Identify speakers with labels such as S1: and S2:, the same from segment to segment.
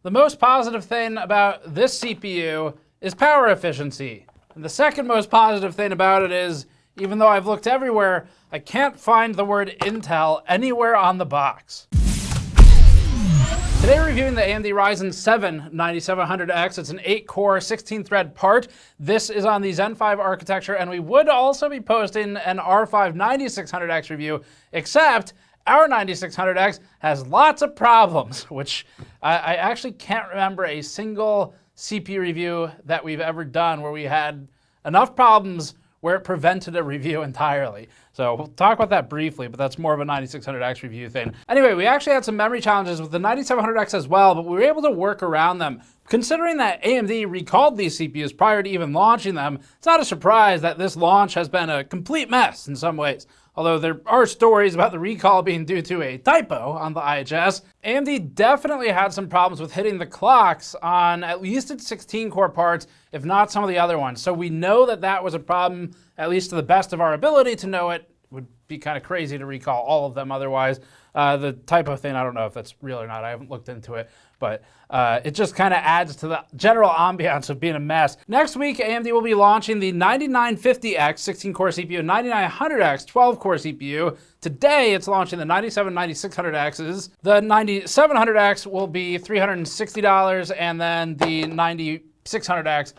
S1: The most positive thing about this CPU is power efficiency. And the second most positive thing about it is, even though I've looked everywhere, I can't find the word Intel anywhere on the box. Today we're reviewing the AMD Ryzen 7 9700X. It's an 8-core, 16-thread part. This is on the Zen 5 architecture, and we would also be posting an R5 9600X review, except our 9600X has lots of problems, which I actually can't remember a single CPU review that we've ever done where we had enough problems where it prevented a review entirely. So we'll talk about that briefly, but that's more of a 9600X review thing. Anyway, we actually had some memory challenges with the 9700X as well, but we were able to work around them. Considering that AMD recalled these CPUs prior to even launching them, it's not a surprise that this launch has been a complete mess in some ways. Although there are stories about the recall being due to a typo on the IHS, AMD definitely had some problems with hitting the clocks on at least its 16-core parts, if not some of the other ones. So we know that that was a problem, at least to the best of our ability to know it. Would be kind of crazy to recall all of them otherwise. The typo thing, I don't know if that's real or not. I haven't looked into it, but it just kind of adds to the general ambiance of being a mess. Next week, AMD will be launching the 9950X 16-core CPU, 9900X 12-core CPU. Today, it's launching the 9600Xs. The 9700X will be $360, and then the 9600X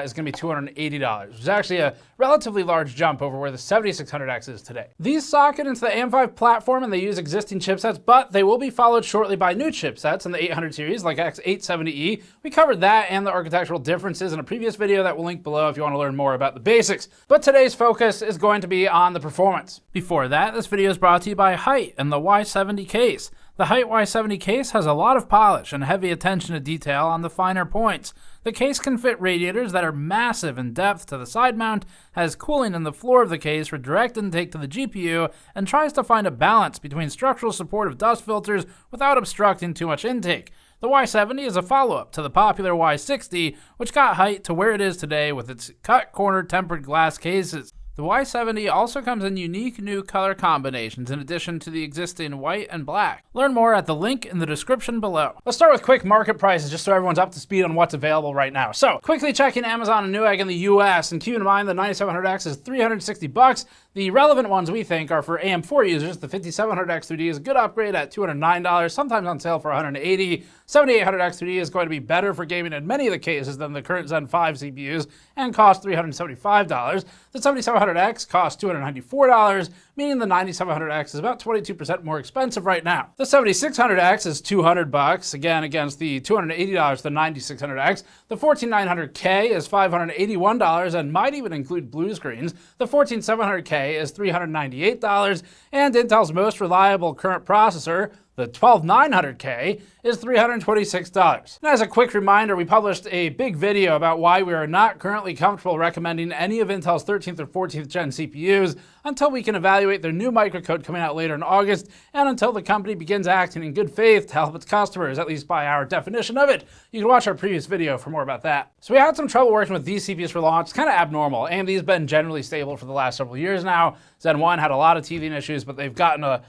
S1: is going to be $280, which is actually a relatively large jump over where the 7600X is today. These socket into the AM5 platform and they use existing chipsets, but they will be followed shortly by new chipsets in the 800 series like X870E. We covered that and the architectural differences in a previous video that we'll link below if you want to learn more about the basics. But today's focus is going to be on the performance. Before that, this video is brought to you by Height and the Y70 case. The Height Y70 case has a lot of polish and heavy attention to detail on the finer points. The case can fit radiators that are massive in depth to the side mount, has cooling in the floor of the case for direct intake to the GPU, and tries to find a balance between structural support of dust filters without obstructing too much intake. The Y70 is a follow-up to the popular Y60, which got Height to where it is today with its cut-corner tempered glass cases. The Y70 also comes in unique new color combinations in addition to the existing white and black. Learn more at the link in the description below. Let's start with quick market prices just so everyone's up to speed on what's available right now. So, quickly checking Amazon and Newegg in the US, and keep in mind the 9700X is $360. The relevant ones we think are for AM4 users. The 5700X3D is a good upgrade at $209, sometimes on sale for $180. 7800X3D is going to be better for gaming in many of the cases than the current Zen 5 CPUs and costs $375. The 7700X costs $294, meaning the 9700X is about 22% more expensive right now. The 7600X is $200, again against the $280 for the 9600X. The 14900K is $581 and might even include blue screens. The 14700K is $398, and Intel's most reliable current processor, the 12900K, is $326. And as a quick reminder, we published a big video about why we are not currently comfortable recommending any of Intel's 13th or 14th gen CPUs until we can evaluate their new microcode coming out later in August, and until the company begins acting in good faith to help its customers, at least by our definition of it. You can watch our previous video for more about that. So we had some trouble working with these CPUs for launch. It's kind of abnormal. AMD's been generally stable for the last several years now. Zen 1 had a lot of teething issues, but they've gotten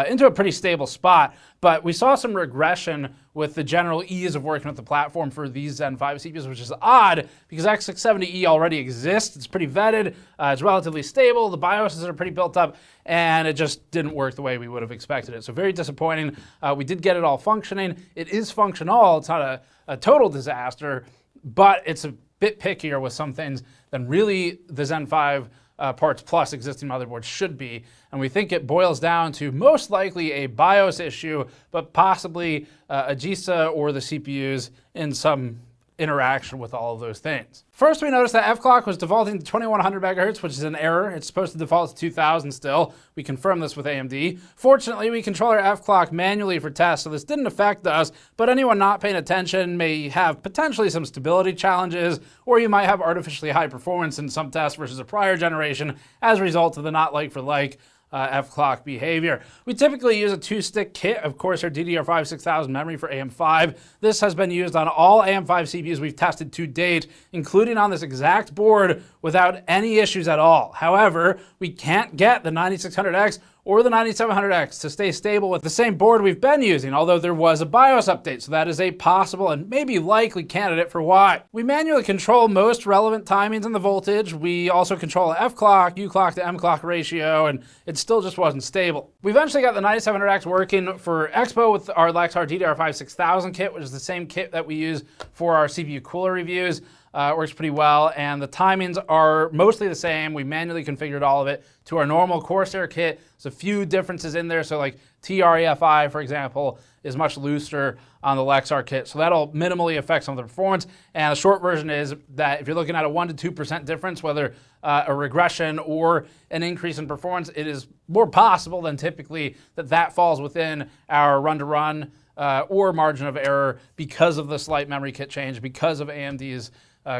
S1: into a pretty stable spot. But we saw some regression with the general ease of working with the platform for these Zen 5 CPUs, which is odd because X670E already exists. It's pretty vetted, it's relatively stable, the BIOSes are pretty built up, and it just didn't work the way we would have expected it. So very disappointing. We did get it all functioning. It is functional. It's not a total disaster, but it's a bit pickier with some things than really the Zen 5 parts plus existing motherboards should be, and we think it boils down to most likely a BIOS issue, but possibly a GISA or the CPUs in some interaction with all of those things. First, we noticed that F-clock was defaulting to 2100 megahertz, which is an error. It's supposed to default to 2000 still. We confirmed this with AMD. Fortunately, we control our F-clock manually for tests, so this didn't affect us, but anyone not paying attention may have potentially some stability challenges, or you might have artificially high performance in some tests versus a prior generation as a result of the not like for like F-clock behavior. We typically use a 2-stick kit of Corsair DDR5 6000 memory for AM5. This has been used on all AM5 CPUs we've tested to date, including on this exact board without any issues at all. However, we can't get the 9600X or the 9700X to stay stable with the same board we've been using, although there was a BIOS update, so that is a possible and maybe likely candidate for why. We manually control most relevant timings in the voltage. We also control F clock, U clock to M clock ratio, and it still just wasn't stable. We eventually got the 9700X working for Expo with our Lexar DDR5 6000 kit, which is the same kit that we use for our CPU cooler reviews. It works pretty well, and the timings are mostly the same. We manually configured all of it to our normal Corsair kit. There's a few differences in there, so like TREFI, for example, is much looser on the Lexar kit, so that'll minimally affect some of the performance. And the short version is that if you're looking at a 1% to 2% difference, whether a regression or an increase in performance, it is more possible than typically that falls within our run-to-run or margin of error because of the slight memory kit change, because of AMD's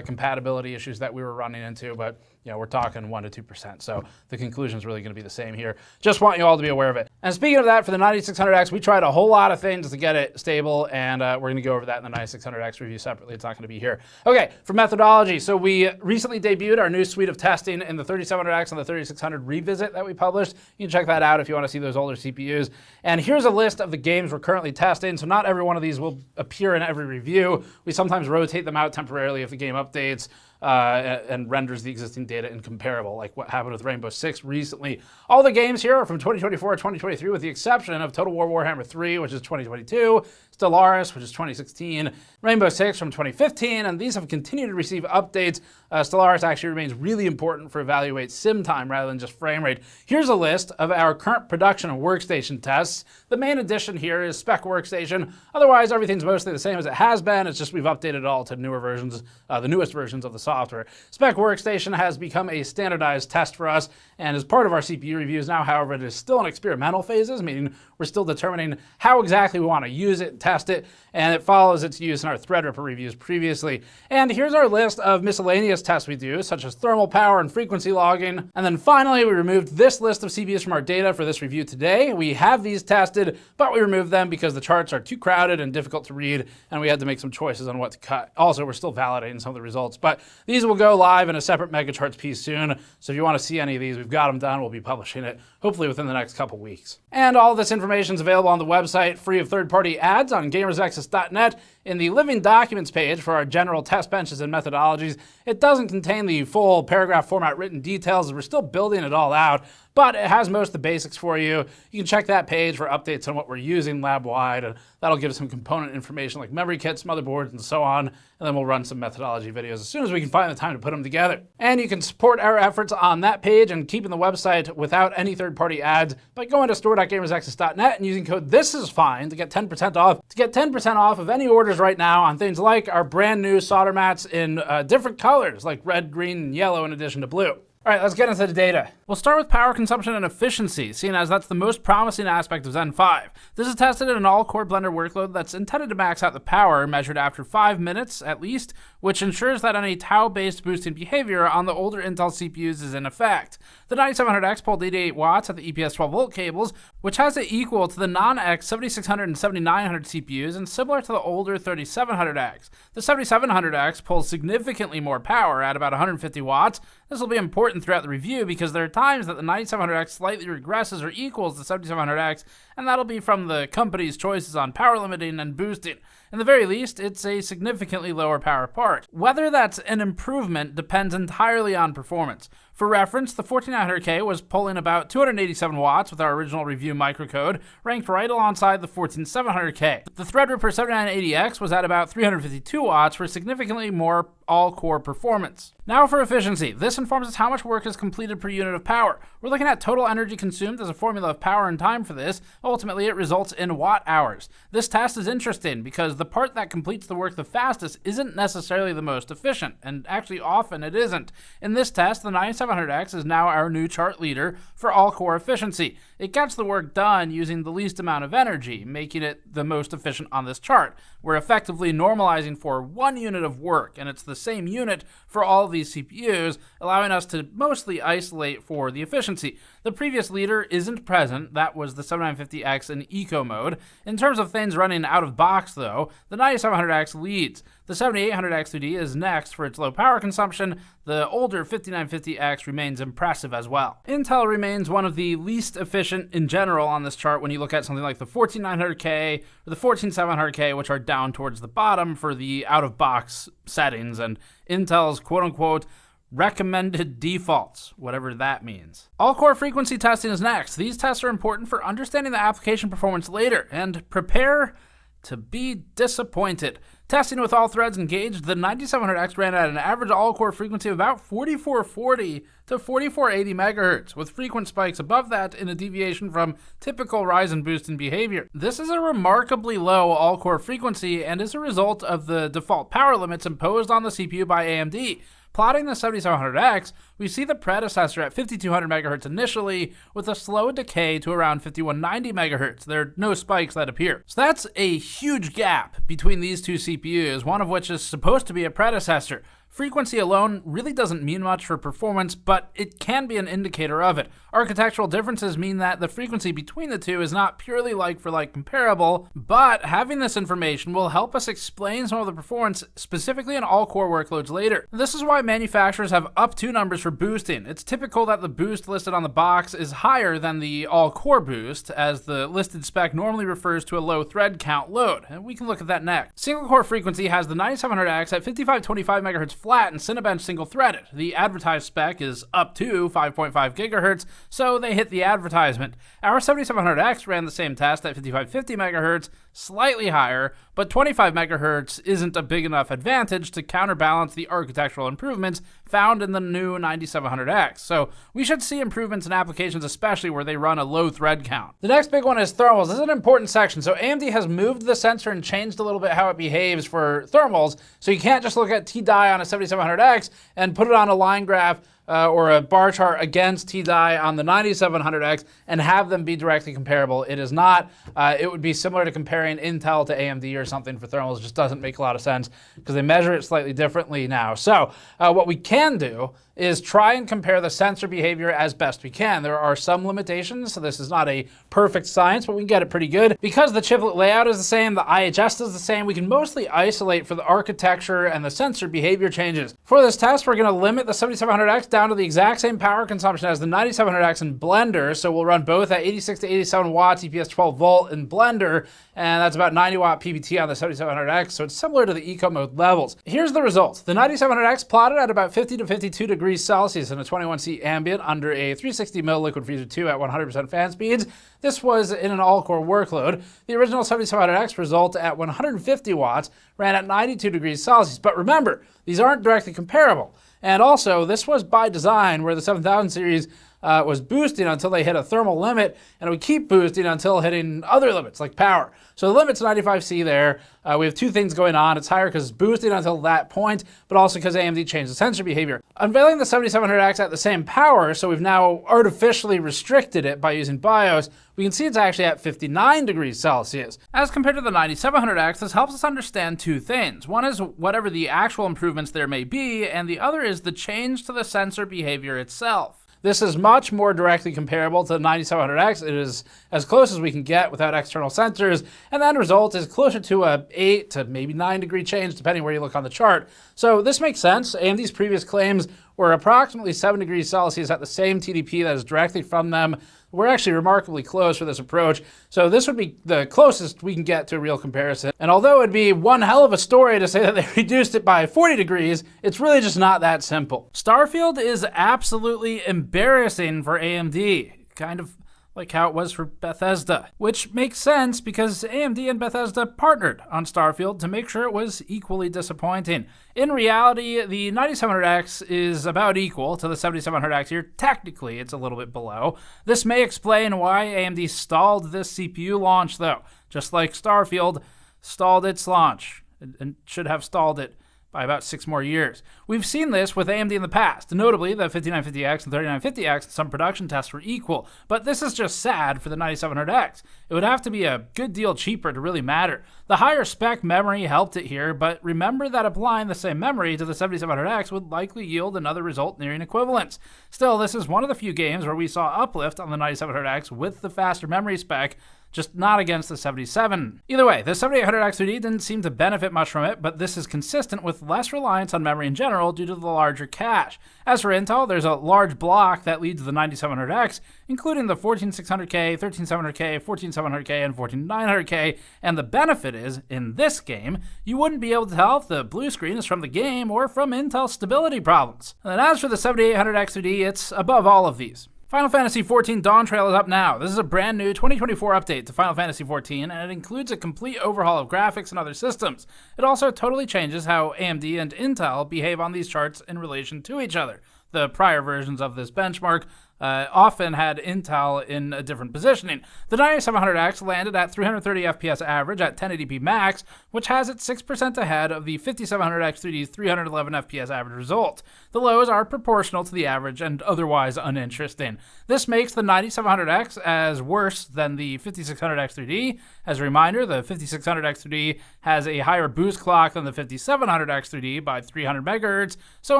S1: compatibility issues that we were running into, but we're talking 1% to 2%. So the conclusion is really going to be the same here. Just want you all to be aware of it. And speaking of that, for the 9600X, we tried a whole lot of things to get it stable, and we're going to go over that in the 9600X review separately. It's not going to be here. Okay, for methodology. So we recently debuted our new suite of testing in the 3700X and the 3600 revisit that we published. You can check that out if you want to see those older CPUs. And here's a list of the games we're currently testing. So not every one of these will appear in every review. We sometimes rotate them out temporarily if the game updates and renders the existing data incomparable, like what happened with Rainbow Six recently. All the games here are from 2024 or 2023, with the exception of Total War Warhammer 3, which is 2022, Stellaris, which is 2016, Rainbow Six from 2015, and these have continued to receive updates. Stellaris actually remains really important for evaluate sim time rather than just frame rate. Here's a list of our current production and workstation tests. The main addition here is Spec Workstation. Otherwise, everything's mostly the same as it has been. It's just we've updated it all to newer versions, the newest versions of the software. Spec Workstation has become a standardized test for us and is part of our CPU reviews now. However, it is still in experimental phases, meaning we're still determining how exactly we want to use it, test it, and it follows its use in our Threadripper reviews previously. And here's our list of miscellaneous tests we do, such as thermal power and frequency logging. And then finally, we removed this list of CPUs from our data for this review today. We have these tested, but we removed them because the charts are too crowded and difficult to read, and we had to make some choices on what to cut. Also, we're still validating some of the results, but these will go live in a separate MegaCharts piece soon. So if you want to see any of these, we've got them done. We'll be publishing it hopefully within the next couple weeks. And all of this information is available on the website, free of third-party ads, on gamersnexus.net. In the Living Documents page for our general test benches and methodologies, it doesn't contain the full paragraph format written details, as we're still building it all out, but it has most of the basics for you. You can check that page for updates on what we're using lab-wide, and that'll give some component information like memory kits, motherboards, and so on, and then we'll run some methodology videos as soon as we can find the time to put them together. And you can support our efforts on that page and keeping the website without any third-party ads by going to store.gamersnexus.net and using code THISISFINE to get 10% off. To get 10% off of any orders right now on things like our brand new solder mats in different colors, like red, green, and yellow in addition to blue. All right, let's get into the data. We'll start with power consumption and efficiency, seeing as that's the most promising aspect of Zen 5. This is tested in an all-core Blender workload that's intended to max out the power measured after 5 minutes at least, which ensures that any tau-based boosting behavior on the older Intel CPUs is in effect. The 9700X pulled 88 watts at the EPS 12-volt cables, which has it equal to the non-X 7600 and 7900 CPUs and similar to the older 3700X. The 7700X pulls significantly more power at about 150 watts. This will be important throughout the review because there are times that the 9700X slightly regresses or equals the 7700X, and that'll be from the company's choices on power limiting and boosting. In the very least, it's a significantly lower power part. Whether that's an improvement depends entirely on performance. For reference, the 14900K was pulling about 287 watts with our original review microcode, ranked right alongside the 14700K. The Threadripper 7980X was at about 352 watts for significantly more all-core performance. Now for efficiency. This informs us how much work is completed per unit of power. We're looking at total energy consumed as a formula of power and time for this. Ultimately, it results in watt hours. This test is interesting because the part that completes the work the fastest isn't necessarily the most efficient, and actually often it isn't. In this test, the 9700X is now our new chart leader for all-core efficiency. It gets the work done using the least amount of energy, making it the most efficient on this chart. We're effectively normalizing for 1 unit of work, and it's the same unit for all of these CPUs, allowing us to mostly isolate for the efficiency. The previous leader isn't present. That was the 7950X in eco mode. In terms of things running out of box though, though, the 9700X leads. The 7800X2D is next for its low power consumption. The older 5950X remains impressive as well. Intel remains one of the least efficient in general on this chart when you look at something like the 14900K or the 14700K, which are down towards the bottom for the out-of-box settings and Intel's quote-unquote recommended defaults, whatever that means. All-core frequency testing is next. These tests are important for understanding the application performance later, and prepare to be disappointed. Testing with all threads engaged, the 9700X ran at an average all-core frequency of about 4440 to 4480 MHz, with frequent spikes above that in a deviation from typical Ryzen boosting behavior. This is a remarkably low all-core frequency and is a result of the default power limits imposed on the CPU by AMD. Plotting the 7700X, we see the predecessor at 5200 MHz initially, with a slow decay to around 5190 MHz. There are no spikes that appear. So that's a huge gap between these two CPUs, one of which is supposed to be a predecessor. Frequency alone really doesn't mean much for performance, but it can be an indicator of it. Architectural differences mean that the frequency between the two is not purely like-for-like comparable, but having this information will help us explain some of the performance, specifically in all-core workloads later. This is why manufacturers have up to numbers for boosting. It's typical that the boost listed on the box is higher than the all-core boost, as the listed spec normally refers to a low thread count load, and we can look at that next. Single-core frequency has the 9700X at 5525 MHz flat and Cinebench single-threaded. The advertised spec is up to 5.5 GHz, so they hit the advertisement. Our 7700X ran the same test at 5550 MHz, slightly higher, but 25 MHz isn't a big enough advantage to counterbalance the architectural improvements found in the new 9700X. So we should see improvements in applications, especially where they run a low thread count. The next big one is thermals. This is an important section. So AMD has moved the sensor and changed a little bit how it behaves for thermals. So you can't just look at T-die on a 7700X and put it on a line graph or a bar chart against T-die on the 9700X and have them be directly comparable. It is not. It would be similar to comparing Intel to AMD or something for thermals. It just doesn't make a lot of sense because they measure it slightly differently now. So what we can do is try and compare the sensor behavior as best we can. There are some limitations, so this is not a perfect science, but we can get it pretty good. Because the chiplet layout is the same, the IHS is the same, we can mostly isolate for the architecture and the sensor behavior changes. For this test, we're going to limit the 7700X down to the exact same power consumption as the 9700X in Blender, so we'll run both at 86 to 87 watts, EPS 12 volt in Blender, and that's about 90 watt PBT on the 7700X, so it's similar to the eco mode levels. Here's the results. The 9700X plotted at about 50 to 52 degrees Celsius in a 21C ambient under a 360 ml liquid freezer 2 at 100% fan speeds. This was in an all-core workload. The original 7700X result at 150 watts ran at 92 degrees Celsius. But remember, these aren't directly comparable. And also, this was by design, where the 7000 series was boosting until they hit a thermal limit, and it would keep boosting until hitting other limits, like power. So the limit's 95C there. We have two things going on. It's higher because it's boosting until that point, but also because AMD changed the sensor behavior. Unveiling the 7700X at the same power, so we've now artificially restricted it by using BIOS, we can see it's actually at 59 degrees Celsius. As compared to the 9700X, this helps us understand two things. One is whatever the actual improvements there may be, and the other is the change to the sensor behavior itself. This is much more directly comparable to the 9700X. It is as close as we can get without external sensors, and the end result is closer to a 8 to maybe 9 degree change, depending where you look on the chart. So this makes sense. AMD's previous claims were approximately 7 degrees Celsius at the same TDP that is directly from them. We're actually remarkably close for this approach, so this would be the closest we can get to a real comparison. And although it'd be one hell of a story to say that they reduced it by 40 degrees, it's really just not that simple. Starfield is absolutely embarrassing for AMD, kind of like how it was for Bethesda, which makes sense because AMD and Bethesda partnered on Starfield to make sure it was equally disappointing. In reality, the 9700X is about equal to the 7700X here. Technically, it's a little bit below. This may explain why AMD stalled this CPU launch, though, just like Starfield stalled its launch and should have stalled it by about 6 more years. We've seen this with AMD in the past. Notably, the 5950X and 3950X in some production tests were equal, but this is just sad for the 9700X. It would have to be a good deal cheaper to really matter. The higher spec memory helped it here, but remember that applying the same memory to the 7700X would likely yield another result nearing equivalence. Still, this is one of the few games where we saw uplift on the 9700X with the faster memory spec, just not against the 77. Either way, the 7800X3D didn't seem to benefit much from it, but this is consistent with less reliance on memory in general due to the larger cache. As for Intel, there's a large block that leads the 9700X, including the 14600K, 13700K, 14700K, and 14900K, and the benefit is, in this game, you wouldn't be able to tell if the blue screen is from the game or from Intel's stability problems. And as for the 7800X3D, it's above all of these. Final Fantasy XIV Dawntrail is up now. This is a brand new 2024 update to Final Fantasy XIV, and it includes a complete overhaul of graphics and other systems. It also totally changes how AMD and Intel behave on these charts in relation to each other. The prior versions of this benchmark often had Intel in a different positioning. The 9700X landed at 330 FPS average at 1080p max, which has it 6% ahead of the 5700X3D's 311 FPS average result. The lows are proportional to the average and otherwise uninteresting. This makes the 9700X as worse than the 5600X3D. As a reminder, the 5600X3D has a higher boost clock than the 5700X3D by 300 MHz, so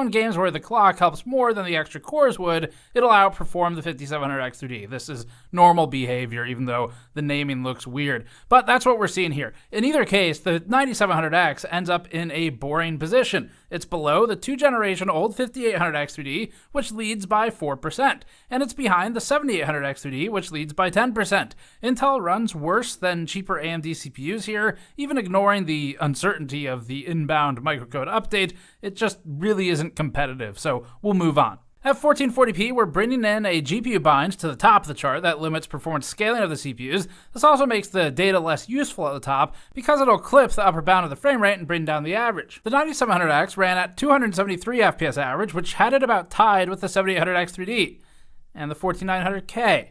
S1: in games where the clock helps more than the extra cores would, it'll outperform the 5700X3D. This is normal behavior, even though the naming looks weird. But that's what we're seeing here. In either case, the 9700X ends up in a boring position. It's below the 2-generation-old 5800X3D, which leads by 4%, and it's behind the 7800X3D, which leads by 10%. Intel runs worse than cheaper AMD CPUs here, even ignoring the uncertainty of the inbound microcode update. It just really isn't competitive, so we'll move on. At 1440p, we're bringing in a GPU bind to the top of the chart that limits performance scaling of the CPUs. This also makes the data less useful at the top because it'll clip the upper bound of the frame rate and bring down the average. The 9700X ran at 273 FPS average, which had it about tied with the 7800X3D, and the 14900K,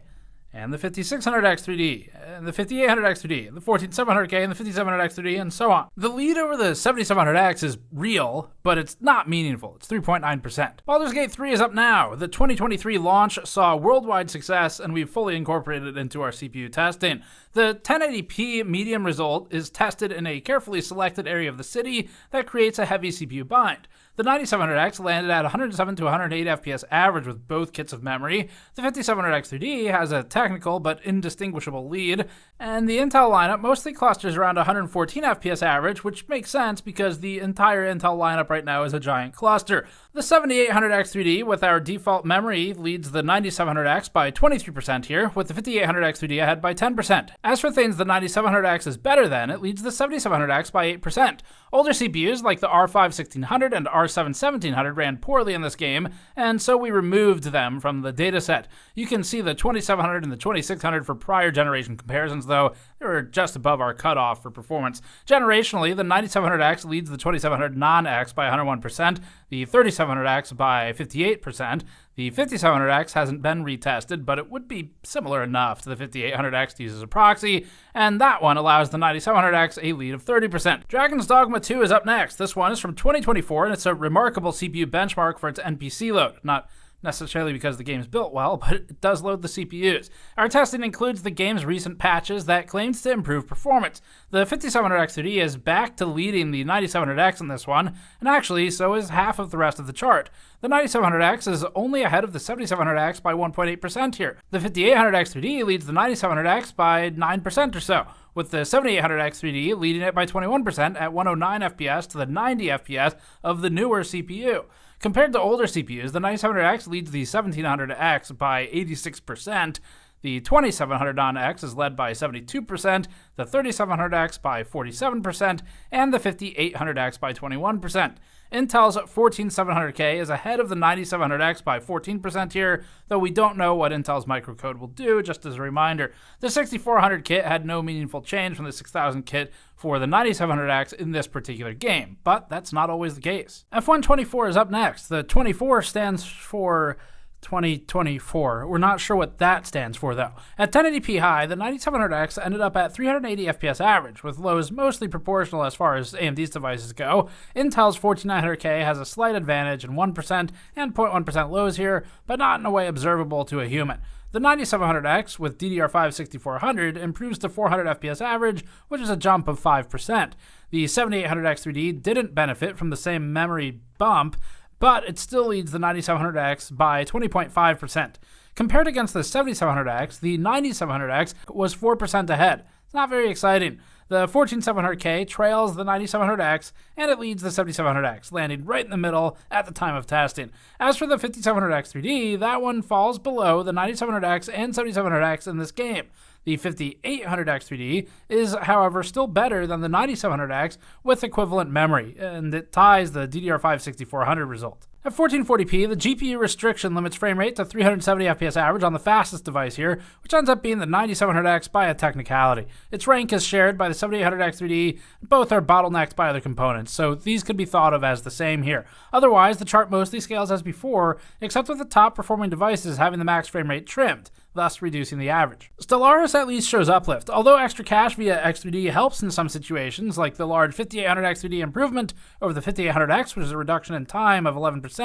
S1: and the 5600X3D, and the 5800X3D, and the 14700K, and the 5700X3D, and so on. The lead over the 7700X is real, but it's not meaningful. It's 3.9%. Baldur's Gate 3 is up now. The 2023 launch saw worldwide success, and we've fully incorporated it into our CPU testing. The 1080p medium result is tested in a carefully selected area of the city that creates a heavy CPU bind. The 9700X landed at 107 to 108 FPS average with both kits of memory. The 5700X3D has a technical but indistinguishable lead, and the Intel lineup mostly clusters around 114 FPS average, which makes sense because the entire Intel lineup right now is a giant cluster. The 7800X3D with our default memory leads the 9700X by 23% here, with the 5800X3D ahead by 10%. As for things the 9700X is better than, it leads the 7700X by 8%. Older CPUs like the R5 1600 and R7 1700 ran poorly in this game, and so we removed them from the dataset. You can see the 2700 and the 2600 for prior generation comparisons, though they were just above our cutoff for performance. Generationally, the 9700X leads the 2700 non-X by 101%, the 3700X by 58%. The 5700X hasn't been retested, but it would be similar enough to the 5800X to use as a proxy, and that one allows the 9700X a lead of 30%. Dragon's Dogma 2 is up next. This one is from 2024, and it's a remarkable CPU benchmark for its NPC load. Not necessarily because the game's built well, but it does load the CPUs. Our testing includes the game's recent patches that claims to improve performance. The 5700X3D is back to leading the 9700X in this one, and actually so is half of the rest of the chart. The 9700X is only ahead of the 7700X by 1.8% here. The 5800X3D leads the 9700X by 9% or so, with the 7800X3D leading it by 21% at 109 FPS to the 90 FPS of the newer CPU. Compared to older CPUs, the 9700X leads the 1700X by 86%, the 2700 non-X is led by 72%, the 3700X by 47%, and the 5800X by 21%. Intel's 14700K is ahead of the 9700X by 14% here, though we don't know what Intel's microcode will do, just as a reminder. The 6400 kit had no meaningful change from the 6000 kit for the 9700X in this particular game, but that's not always the case. F124 is up next. The 24 stands for 2024. We're not sure what that stands for, though. At 1080p high, the 9700X ended up at 380 FPS average, with lows mostly proportional as far as AMD's devices go. Intel's 14900K has a slight advantage in 1% and 0.1% lows here, but not in a way observable to a human. The 9700X with DDR5 6400 improves to 400 FPS average, which is a jump of 5%. The 7800X3D didn't benefit from the same memory bump, but it still leads the 9700X by 20.5%. Compared against the 7700X, the 9700X was 4% ahead. It's not very exciting. The 14700K trails the 9700X, and it leads the 7700X, landing right in the middle at the time of testing. As for the 5700X 3D, that one falls below the 9700X and 7700X in this game. The 5800X 3D is, however, still better than the 9700X with equivalent memory, and it ties the DDR5 6400 result. At 1440p, the GPU restriction limits frame rate to 370 FPS average on the fastest device here, which ends up being the 9700X by a technicality. Its rank is shared by the 7800X 3D, both are bottlenecked by other components, so these could be thought of as the same here. Otherwise, the chart mostly scales as before, except with the top performing devices having the max frame rate trimmed, thus reducing the average. Stellaris at least shows uplift. Although extra cache via X3D helps in some situations, like the large 5800X 3D improvement over the 5800X, which is a reduction in time of 11%,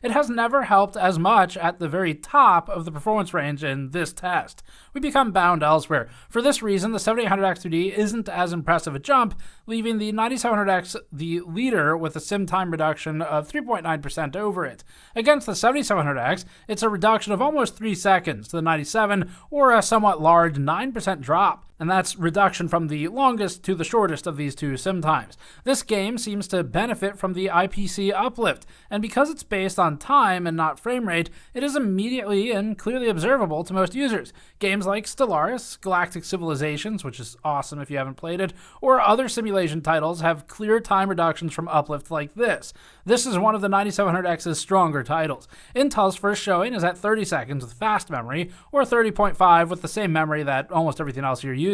S1: it has never helped as much at the very top of the performance range in this test. We become bound elsewhere. For this reason, the 7800X 3D isn't as impressive a jump, leaving the 9700X the leader with a sim time reduction of 3.9% over it. Against the 7700X, it's a reduction of almost 3 seconds to the 97, or a somewhat large 9% drop. And that's reduction from the longest to the shortest of these two sim times. This game seems to benefit from the IPC uplift, and because it's based on time and not frame rate, it is immediately and clearly observable to most users. Games like Stellaris, Galactic Civilizations, which is awesome if you haven't played it, or other simulation titles have clear time reductions from uplift like this. This is one of the 9700X's stronger titles. Intel's first showing is at 30 seconds with fast memory, or 30.5 with the same memory that almost everything else here uses.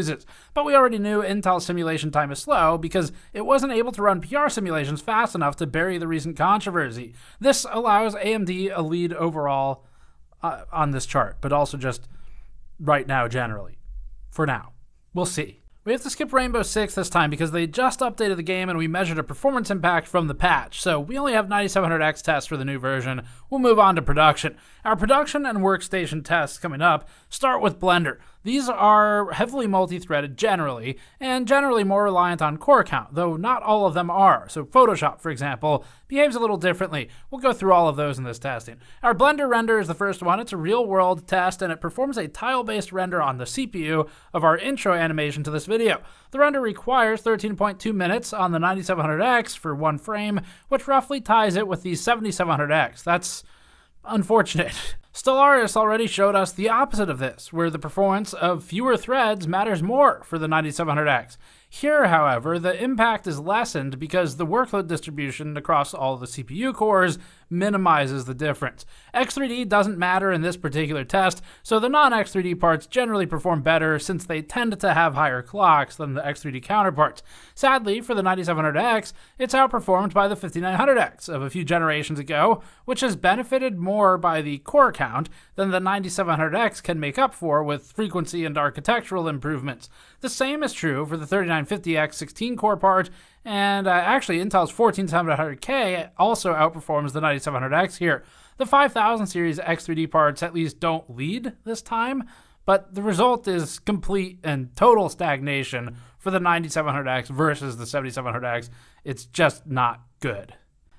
S1: But we already knew Intel's simulation time is slow because it wasn't able to run PR simulations fast enough to bury the recent controversy. This allows AMD a lead overall on this chart, but also just right now generally. For now. We'll see. We have to skip Rainbow Six this time because they just updated the game and we measured a performance impact from the patch, so we only have 9700X tests for the new version. We'll move on to production. Our production and workstation tests coming up start with Blender. These are heavily multi-threaded generally, and generally more reliant on core count, though not all of them are. So Photoshop, for example, behaves a little differently. We'll go through all of those in this testing. Our Blender render is the first one. It's a real-world test, and it performs a tile-based render on the CPU of our intro animation to this video. The render requires 13.2 minutes on the 9700X for one frame, which roughly ties it with the 7700X. That's unfortunate. Stellaris already showed us the opposite of this, where the performance of fewer threads matters more for the 9700X. Here, however, the impact is lessened because the workload distribution across all the CPU cores minimizes the difference. X3D doesn't matter in this particular test, so the non-X3D parts generally perform better since they tend to have higher clocks than the X3D counterparts. Sadly, for the 9700X, it's outperformed by the 5900X of a few generations ago, which has benefited more by the core count than the 9700X can make up for with frequency and architectural improvements. The same is true for the 3950X 16-core part, and actually Intel's 14700K also outperforms the 9700X here. The 5000 series X3D parts at least don't lead this time, but the result is complete and total stagnation for the 9700X versus the 7700X. It's just not good.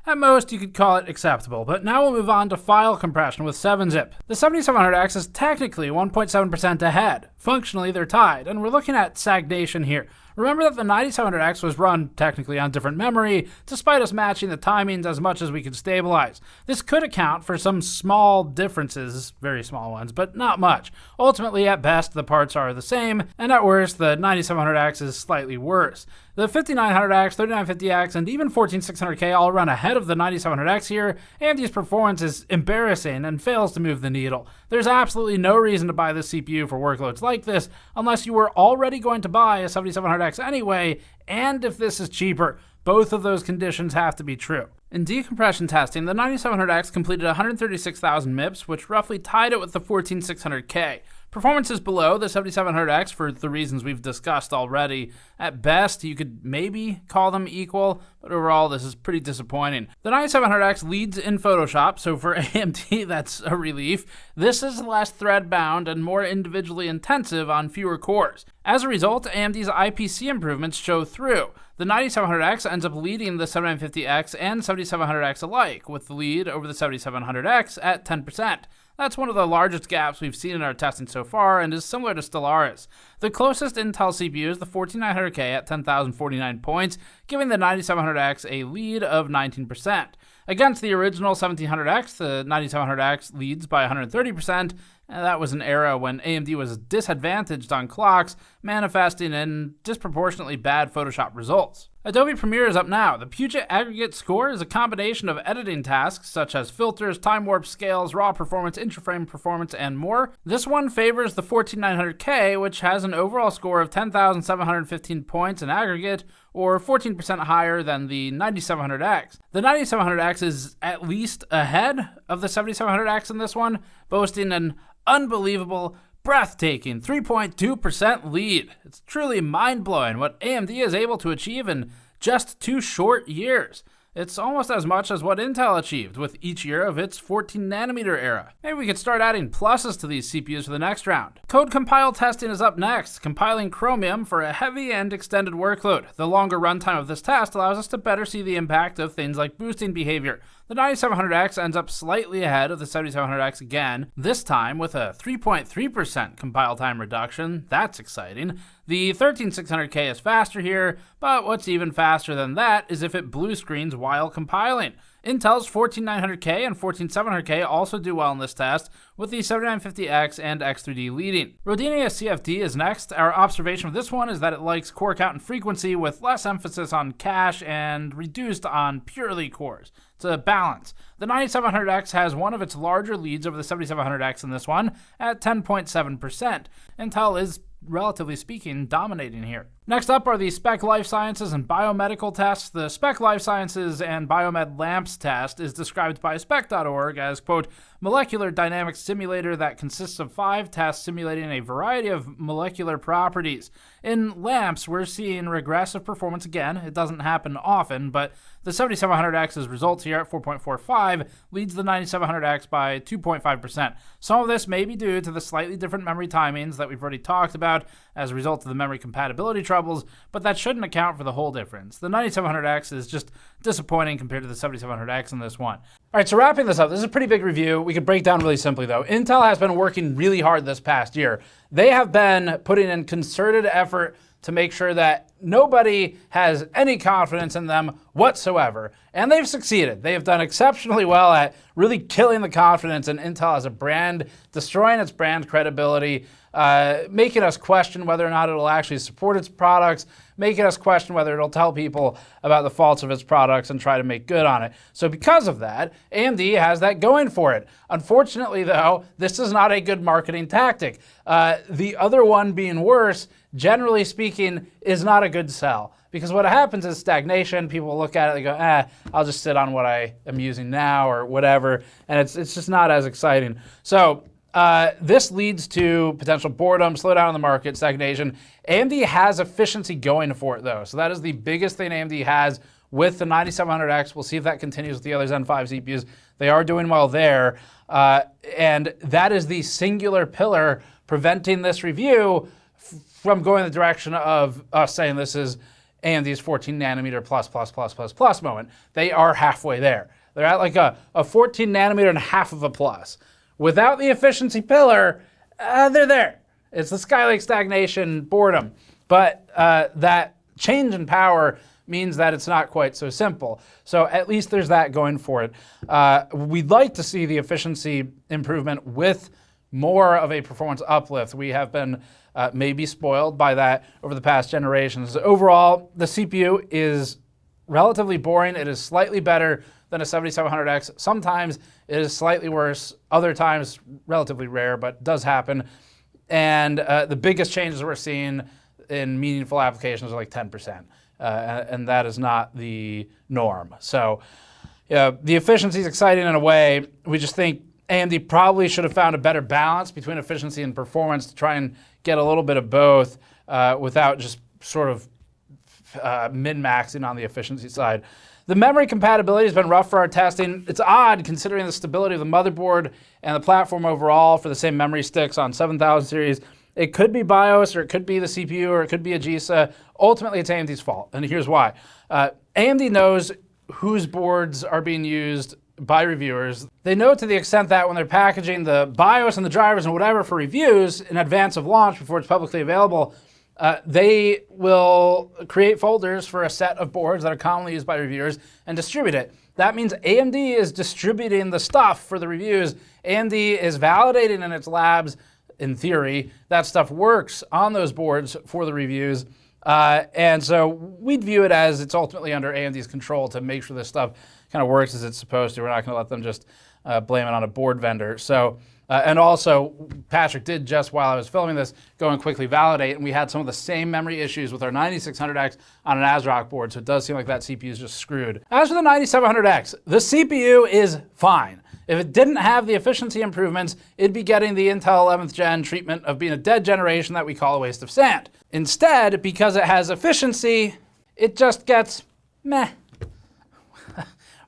S1: At most, you could call it acceptable, but now we'll move on to file compression with 7-zip. The 7700X is technically 1.7% ahead. Functionally, they're tied, and we're looking at stagnation here. Remember that the 9700X was run technically on different memory, despite us matching the timings as much as we could stabilize. This could account for some small differences, very small ones, but not much. Ultimately, at best, the parts are the same, and at worst, the 9700X is slightly worse. The 5900X, 3950X, and even 14600K all run ahead of the 9700X here. AMD's performance is embarrassing and fails to move the needle. There's absolutely no reason to buy this CPU for workloads like this unless you were already going to buy a 7700X anyway, and if this is cheaper. Both of those conditions have to be true. In decompression testing, the 9700X completed 136,000 MIPS, which roughly tied it with the 14600K. Performance is below the 7700X for the reasons we've discussed already. At best, you could maybe call them equal, but overall this is pretty disappointing. The 9700X leads in Photoshop, so for AMD that's a relief. This is less thread-bound and more individually intensive on fewer cores. As a result, AMD's IPC improvements show through. The 9700X ends up leading the 7950X and 7700X alike, with the lead over the 7700X at 10%. That's one of the largest gaps we've seen in our testing so far and is similar to Stellaris. The closest Intel CPU is the 14900K at 10,049 points, giving the 9700X a lead of 19%. Against the original 1700X, the 9700X leads by 130%, and that was an era when AMD was disadvantaged on clocks, manifesting in disproportionately bad Photoshop results. Adobe Premiere is up now. The Puget aggregate score is a combination of editing tasks such as filters, time warp scales, raw performance, interframe performance, and more. This one favors the 14900K, which has an overall score of 10,715 points in aggregate, or 14% higher than the 9700X. The 9700X is at least ahead of the 7700X in this one, boasting an unbelievable, breathtaking 3.2% lead. It's truly mind-blowing what AMD is able to achieve in just 2 short years. It's almost as much as what Intel achieved with each year of its 14nm era. Maybe we could start adding pluses to these CPUs for the next round. Code compile testing is up next, compiling Chromium for a heavy and extended workload. The longer runtime of this test allows us to better see the impact of things like boosting behavior. The 9700X ends up slightly ahead of the 7700X again, this time with a 3.3% compile time reduction. That's exciting. The 13600K is faster here, but what's even faster than that is if it blue screens while compiling. Intel's 14900K and 14700K also do well in this test, with the 7950X and X3D leading. Rodinia CFD is next. Our observation of this one is that it likes core count and frequency with less emphasis on cache and reduced on purely cores. It's a balance. The 9700X has one of its larger leads over the 7700X in this one at 10.7%. Intel is, relatively speaking, dominating here. Next up are the Spec Life Sciences and Biomedical tests. The Spec Life Sciences and Biomed LAMMPS test is described by spec.org as, quote, molecular dynamics simulator that consists of 5 tests simulating a variety of molecular properties. In LAMMPS, we're seeing regressive performance again. It doesn't happen often, but the 7700X's results here at 4.45 leads the 9700X by 2.5%. Some of this may be due to the slightly different memory timings that we've already talked about as a result of the memory compatibility troubles, but that shouldn't account for the whole difference. The 9700X is just disappointing compared to the 7700X in this one. All right, so wrapping this up, this is a pretty big review. We could break down really simply though. Intel has been working really hard this past year. They have been putting in concerted effort to make sure that nobody has any confidence in them whatsoever. And they've succeeded. They have done exceptionally well at really killing the confidence in Intel as a brand, destroying its brand credibility, making us question whether or not it'll actually support its products, making us question whether it'll tell people about the faults of its products and try to make good on it. So because of that, AMD has that going for it. Unfortunately though, this is not a good marketing tactic. The other one being worse, generally speaking, is not a good sell. Because what happens is stagnation. People look at it, they go, I'll just sit on what I am using now or whatever, and it's just not as exciting. So this leads to potential boredom, slowdown in the market, stagnation. AMD has efficiency going for it though. So that is the biggest thing AMD has with the 9700X. We'll see if that continues with the other Zen 5 CPUs. They are doing well there. And that is the singular pillar preventing this review from going the direction of us saying this is AMD's 14nm plus moment. They are halfway there. They're at like a 14nm and half of a plus. Without the efficiency pillar, they're there. It's the Skylake stagnation boredom. But that change in power means that it's not quite so simple. So at least there's that going for it. We'd like to see the efficiency improvement with more of a performance uplift. We have been maybe spoiled by that over the past generations. Overall, the CPU is relatively boring. It is slightly better than a 7700X. Sometimes it is slightly worse. Other times, relatively rare, but does happen. And the biggest changes we're seeing in meaningful applications are like 10%. And that is not the norm. So the efficiency is exciting in a way. We just think AMD probably should have found a better balance between efficiency and performance to try and get a little bit of both without just sort of min-maxing on the efficiency side. The memory compatibility has been rough for our testing. It's odd considering the stability of the motherboard and the platform overall for the same memory sticks on 7000 series. It could be BIOS, or it could be the CPU, or it could be a GISA. Ultimately, it's AMD's fault, and here's why. AMD knows whose boards are being used by reviewers. They know to the extent that when they're packaging the BIOS and the drivers and whatever for reviews in advance of launch before it's publicly available, they will create folders for a set of boards that are commonly used by reviewers and distribute it. That means AMD is distributing the stuff for the reviews. AMD is validating in its labs, in theory, that stuff works on those boards for the reviews. And so we'd view it as it's ultimately under AMD's control to make sure this stuff kind of works as it's supposed to. We're not going to let them just blame it on a board vendor. So, and also, Patrick did just while I was filming this go and quickly validate, and we had some of the same memory issues with our 9600X on an ASRock board, so it does seem like that CPU is just screwed. As for the 9700X, the CPU is fine. If it didn't have the efficiency improvements, it'd be getting the Intel 11th gen treatment of being a dead generation that we call a waste of sand. Instead, because it has efficiency, it just gets meh.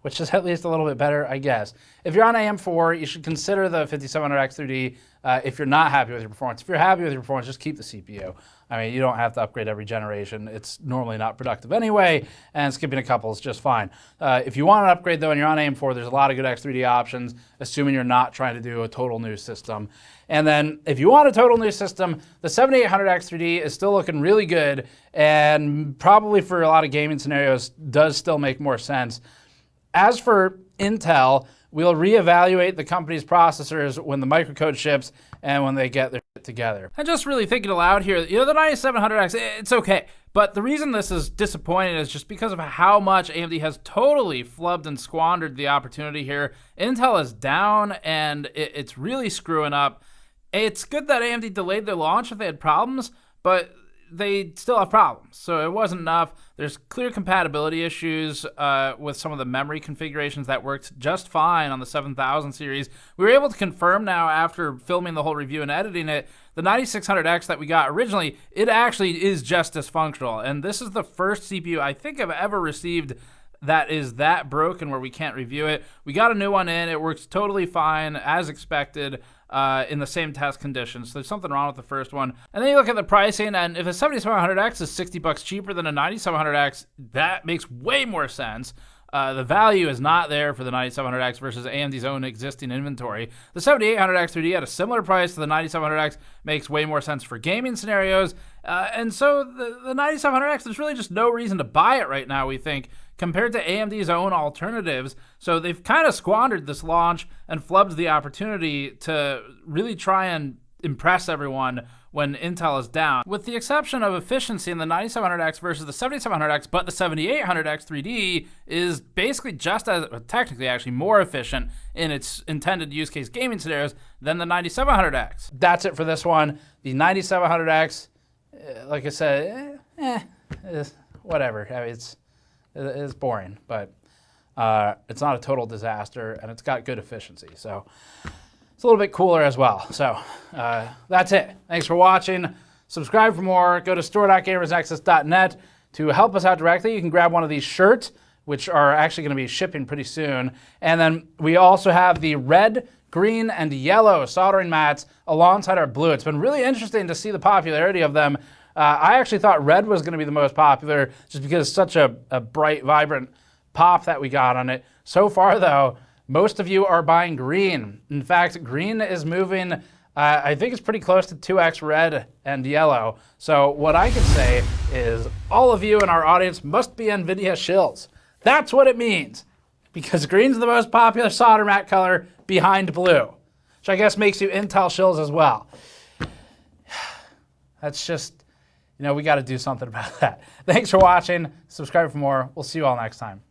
S1: Which is at least a little bit better, I guess. If you're on AM4, you should consider the 5700X 3D if you're not happy with your performance. If you're happy with your performance, just keep the CPU. I mean, you don't have to upgrade every generation. It's normally not productive anyway, and skipping a couple is just fine. If you want an upgrade, though, and you're on AM4, there's a lot of good X3D options, assuming you're not trying to do a total new system. And then if you want a total new system, the 7800X 3D is still looking really good, and probably for a lot of gaming scenarios does still make more sense. As for Intel, we'll reevaluate the company's processors when the microcode ships and when they get their shit together. And just really thinking aloud here, you know, the 9700X, it's okay. But the reason this is disappointing is just because of how much AMD has totally flubbed and squandered the opportunity here. Intel is down, and it's really screwing up. It's good that AMD delayed their launch if they had problems, but they still have problems, so it wasn't enough. There's clear compatibility issues with some of the memory configurations that worked just fine on the 7000 series. We were able to confirm now after filming the whole review and editing it, the 9600X that we got originally, it actually is just dysfunctional. And this is the first CPU I think I've ever received that is that broken where we can't review it. We got a new one in, it works totally fine as expected. In the same test conditions. So there's something wrong with the first one. And then you look at the pricing, and if a 7700X is $60 cheaper than a 9700X, that makes way more sense. The value is not there for the 9700X versus AMD's own existing inventory. The 7800X 3D at a similar price to the 9700X makes way more sense for gaming scenarios. And so the 9700X, there's really just no reason to buy it right now, we think, compared to AMD's own alternatives. So they've kind of squandered this launch and flubbed the opportunity to really try and impress everyone when Intel is down. With the exception of efficiency in the 9700X versus the 7700X, but the 7800X 3D is basically just as, technically actually more efficient in its intended use case gaming scenarios than the 9700X. That's it for this one. The 9700X, like I said, whatever. I mean, it's boring, but it's not a total disaster, and it's got good efficiency. So it's a little bit cooler as well. So that's it. Thanks for watching. Subscribe for more. Go to store.gamersnexus.net to help us out directly. You can grab one of these shirts, which are actually going to be shipping pretty soon. And then we also have the red, green, and yellow soldering mats alongside our blue. It's been really interesting to see the popularity of them. I actually thought red was going to be the most popular just because it's such a bright, vibrant pop that we got on it. So far, though, most of you are buying green. In fact, green is moving, I think it's pretty close to 2x red and yellow. So what I could say is all of you in our audience must be NVIDIA shills. That's what it means, because green's the most popular solder mat color behind blue, which I guess makes you Intel shills as well. That's just, you know, we got to do something about that. Thanks for watching. Subscribe for more. We'll see you all next time.